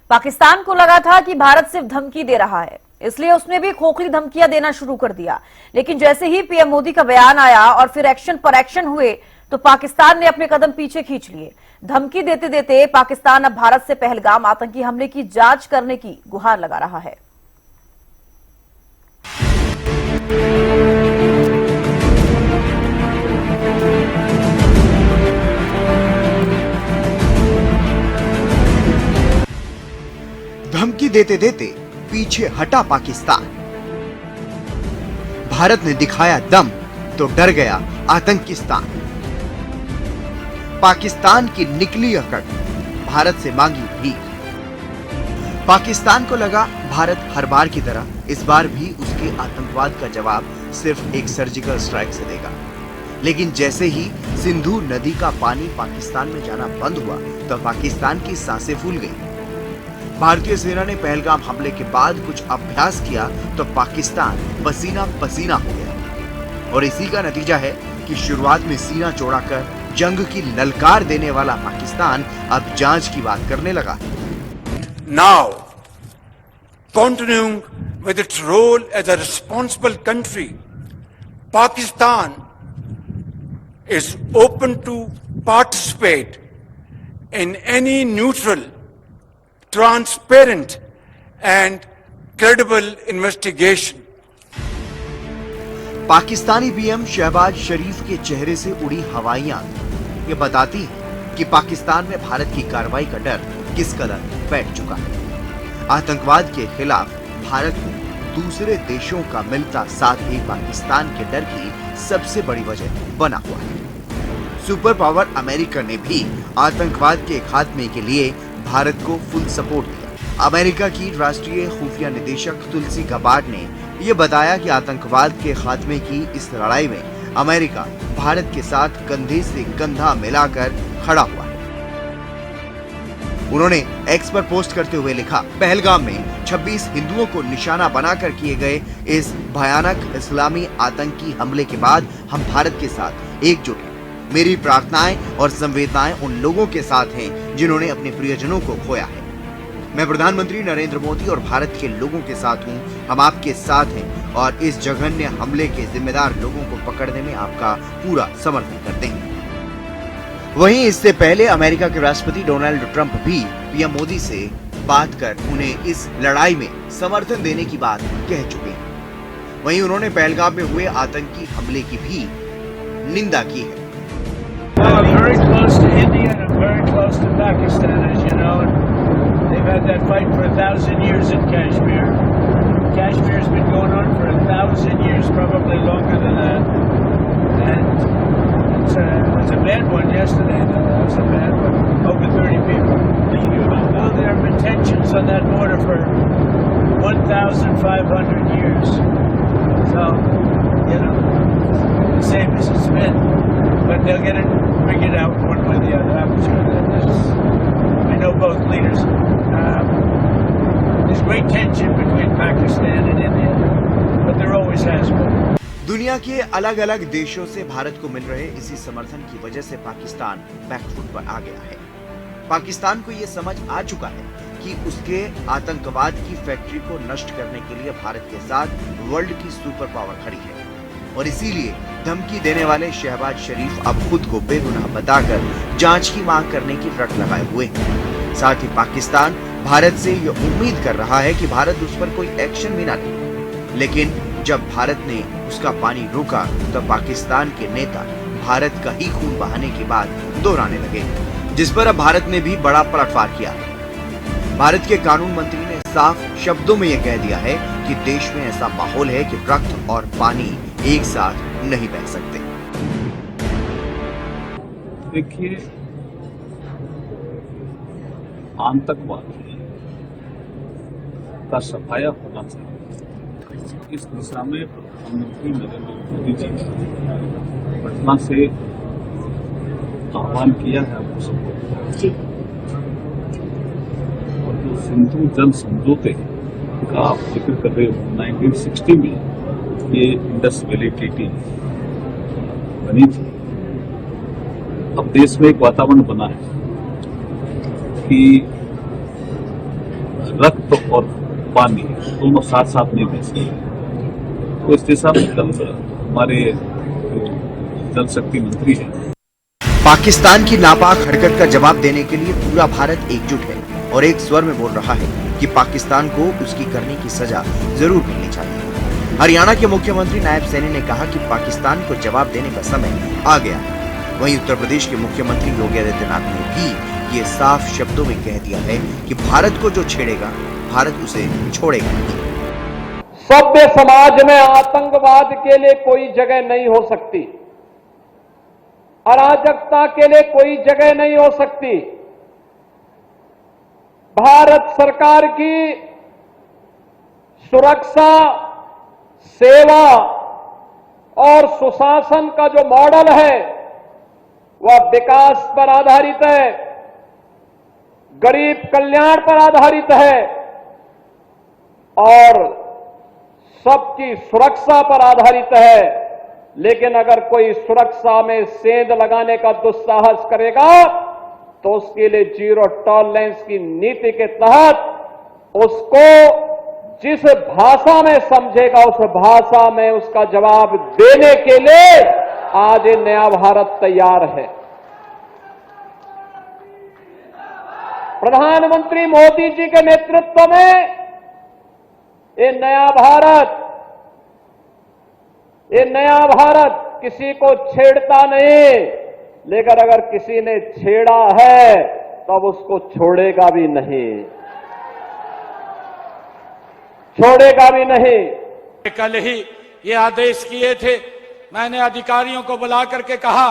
पाकिस्तान को लगा था कि भारत सिर्फ धमकी दे रहा है, इसलिए उसने भी खोखली धमकियां देना शुरू कर दिया। लेकिन जैसे ही पीएम मोदी का बयान आया और फिर एक्शन पर एक्शन हुए तो पाकिस्तान ने अपने कदम पीछे खींच लिए। धमकी देते देते पाकिस्तान अब भारत से पहलगाम आतंकी हमले की जांच करने की गुहार लगा रहा है। धमकी देते देते पीछे हटा पाकिस्तान। भारत ने दिखाया दम तो डर गया आतंकिस्तान। पाकिस्तान की निकली अकड़, भारत से मांगी भीख। पाकिस्तान को लगा भारत हर बार की तरह इस बार भी उसके आतंकवाद का जवाब सिर्फ एक सर्जिकल स्ट्राइक से देगा। लेकिन जैसे ही सिंधु नदी का पानी पाकिस्तान में जाना बंद हुआ तो पाकिस्तान की सांसें फूल गई। भारतीय सेना ने पहलगाम हमले के बाद कुछ अभ्यास किया तो पाकिस्तान पसीना पसीना हो गया। और इसी का नतीजा है कि शुरुआत में सीना चौड़ाकर जंग की ललकार देने वाला पाकिस्तान अब जांच की बात करने लगा। Now, continuing with its role as a responsible country, Pakistan is open to participate in any neutral, transparent and credible investigation. Pakistani PM Shahbaz Sharif के चेहरे से उड़ी हवाइयां ये बताती हैं कि पाकिस्तान में भारत की कार्रवाई का डर किस कदर बैठ चुका है। आतंकवाद के खिलाफ भारत को दूसरे देशों का मिलता साथ ही पाकिस्तान के डर की सबसे बड़ी वजह बना हुआ है। सुपर पावर अमेरिका ने भी आतंकवाद के खात्मे के लिए भारत को फुल सपोर्ट दिया। अमेरिका की राष्ट्रीय खुफिया निदेशक तुलसी गबार्ड ने यह बताया कि आतंकवाद के खात्मे की इस लड़ाई में अमेरिका भारत के साथ कंधे से कंधा मिलाकर खड़ा हुआ है। उन्होंने एक्स पर पोस्ट करते हुए लिखा, पहलगाम में 26 हिंदुओं को निशाना बनाकर किए गए इस भयानक इस्लामी आतंकी हमले के बाद हम भारत के साथ एकजुट हैं। मेरी प्रार्थनाएं और संवेदनाएं उन लोगों के साथ हैं जिन्होंने अपने प्रियजनों को खोया है। मैं प्रधानमंत्री नरेंद्र मोदी और भारत के लोगों के साथ हूं। हम आपके साथ हैं और इस जघन्य हमले के जिम्मेदार लोगों को पकड़ने में आपका पूरा समर्थन करते हैं। वहीं इससे पहले अमेरिका के राष्ट्रपति डोनाल्ड ट्रंप भी पीएम मोदी से बात कर उन्हें इस लड़ाई में समर्थन देने की बात कह चुके हैं। वहीं उन्होंने पहलगाम में हुए आतंकी हमले की भी निंदा की है। I'm very close to India and I'm very close to Pakistan, as you know. And they've had that fight for 1,000 years in Kashmir. Kashmir's been going on for 1,000 years, probably longer than that. And it's a bad one yesterday. That was a bad one. Over 30 people. Well, there have been tensions on that border for 1,500 years. So, you know, the same as it's been. But they'll get it figured out one way or the other. I'm sure that I know both leaders. There's great tension between Pakistan and India, but there always has been. दुनिया के अलग अलग देशों से भारत को मिल रहे इसी समर्थन की वजह से पाकिस्तान बैकफुट पर आ गया है। पाकिस्तान को ये समझ आ चुका है कि उसके आतंकवाद की फैक्ट्री को नष्ट करने के लिए भारत के साथ वर्ल्ड की सुपर पावर खड़ी है और इसीलिए धमकी देने वाले शहबाज शरीफ अब खुद को बेगुनाह बताकर जांच की मांग करने की रट लगाए हुए हैं। साथ ही पाकिस्तान भारत से ये उम्मीद कर रहा है कि भारत उस पर कोई एक्शन भी ना ले। लेकिन जब भारत ने उसका पानी रोका तो पाकिस्तान के नेता भारत का ही खून बहाने की बात दोहराने लगे, जिस पर अब भारत ने भी बड़ा पलटवार किया। भारत के कानून मंत्री ने साफ शब्दों में यह कह दिया है कि देश में ऐसा माहौल है कि रक्त और पानी एक साथ नहीं बह सकते। देखिए, आतंकवाद का सफाया होना चाहिए। इस दिशा में प्रधानमंत्री नरेंद्र मोदी जी ने पटना से आह्वान किया है आपको सबको। और जो सिंधु जल समझौते का आप जिक्र कर रहे हो, 1960 में ये इंडस वैली ट्रीटी बनी थी। अब देश में एक वातावरण बना है कि रक्त और पानी दोनों साथ साथ नहीं दे सकते। तो इस दिशा में कल हमारे जल शक्ति मंत्री हैं, पाकिस्तान की नापाक हरकत का जवाब देने के लिए पूरा भारत एकजुट है और एक स्वर में बोल रहा है कि पाकिस्तान को उसकी करने की सजा जरूर मिलनी चाहिए। हरियाणा के मुख्यमंत्री नायब सैनी ने कहा कि पाकिस्तान को जवाब देने का समय आ गया है। वहीं उत्तर प्रदेश के मुख्यमंत्री योगी आदित्यनाथ ने भी ये साफ शब्दों में कह दिया है कि भारत को जो छेड़ेगा, भारत उसे छोड़ेगा नहीं। सभ्य समाज में आतंकवाद के लिए कोई जगह नहीं हो सकती, अराजकता के लिए कोई जगह नहीं हो सकती। भारत सरकार की सुरक्षा, सेवा और सुशासन का जो मॉडल है वह विकास पर आधारित है, गरीब कल्याण पर आधारित है और सबकी सुरक्षा पर आधारित है। लेकिन अगर कोई सुरक्षा में सेंध लगाने का दुस्साहस करेगा तो उसके लिए जीरो टॉलरेंस की नीति के तहत उसको जिस भाषा में समझेगा उस भाषा में उसका जवाब देने के लिए आज ये नया भारत तैयार है। प्रधानमंत्री मोदी जी के नेतृत्व में ये नया भारत किसी को छेड़ता नहीं, लेकिन अगर किसी ने छेड़ा है तब उसको छोड़ेगा भी नहीं। कल ही ये आदेश किए थे, मैंने अधिकारियों को बुला करके कहा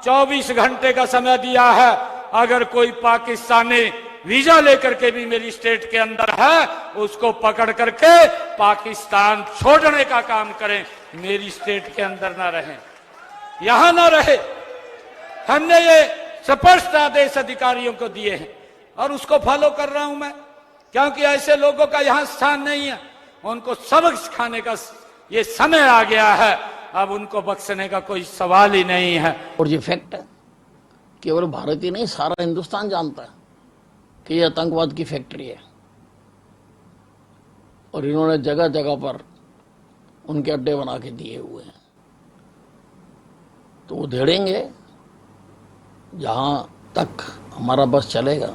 24 घंटे का समय दिया है, अगर कोई पाकिस्तानी वीजा लेकर के भी मेरी स्टेट के अंदर है उसको पकड़ करके पाकिस्तान छोड़ने का काम करें, मेरी स्टेट के अंदर ना रहे, यहां ना रहे। हमने ये स्पष्ट आदेश अधिकारियों को दिए हैं और उसको फॉलो कर रहा हूं मैं, क्योंकि ऐसे लोगों का यहां स्थान नहीं है। उनको सबक सिखाने का ये समय आ गया है, अब उनको बख्शने का कोई सवाल ही नहीं है। और ये फैक्ट है, केवल भारत ही नहीं सारा हिंदुस्तान जानता है कि ये आतंकवाद की फैक्ट्री है और इन्होंने जगह जगह पर उनके अड्डे बना के दिए हुए हैं। तो वो धेड़ेंगे जहां तक हमारा बस चलेगा,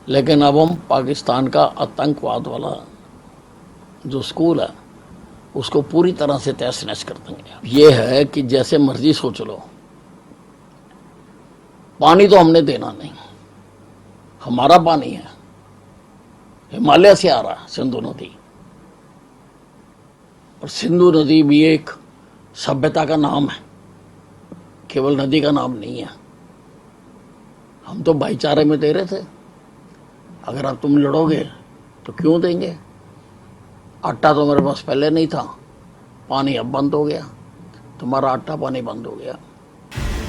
लेकिन अब हम पाकिस्तान का आतंकवाद वाला जो स्कूल है उसको पूरी तरह से तहस नहस कर देंगे। ये है कि जैसे मर्जी सोच लो, पानी तो हमने देना नहीं, हमारा पानी है, हिमालय से आ रहा है सिंधु नदी, और सिंधु नदी भी एक सभ्यता का नाम है, केवल नदी का नाम नहीं है। हम तो भाईचारे में दे रहे थे, अगर अब तुम लड़ोगे तो क्यों देंगे? आटा तो मेरे पास पहले नहीं था, पानी अब बंद हो गया, तुम्हारा आटा पानी बंद हो गया।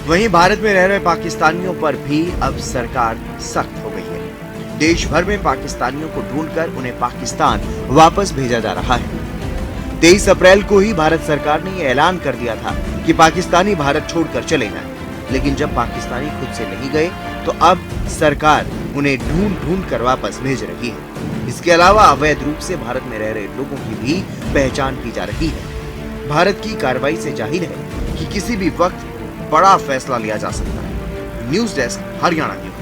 वहीं भारत में रह रहे पाकिस्तानियों पर भी अब सरकार सख्त हो गई है। देश भर में पाकिस्तानियों को ढूंढकर उन्हें पाकिस्तान वापस भेजा जा रहा है। 23 अप्रैल को ही भारत सरकार ने यह ऐलान कर दिया था कि पाकिस्तानी भारत छोड़कर चले जाएं, लेकिन जब पाकिस्तानी खुद से नहीं गए तो अब सरकार उन्हें ढूंढ कर वापस भेज रही है। इसके अलावा अवैध रूप से भारत में रह रहे लोगों की भी पहचान की जा रही है। भारत की कार्रवाई से जाहिर है कि किसी भी वक्त बड़ा फैसला लिया जा सकता है। News desk, Haryana news.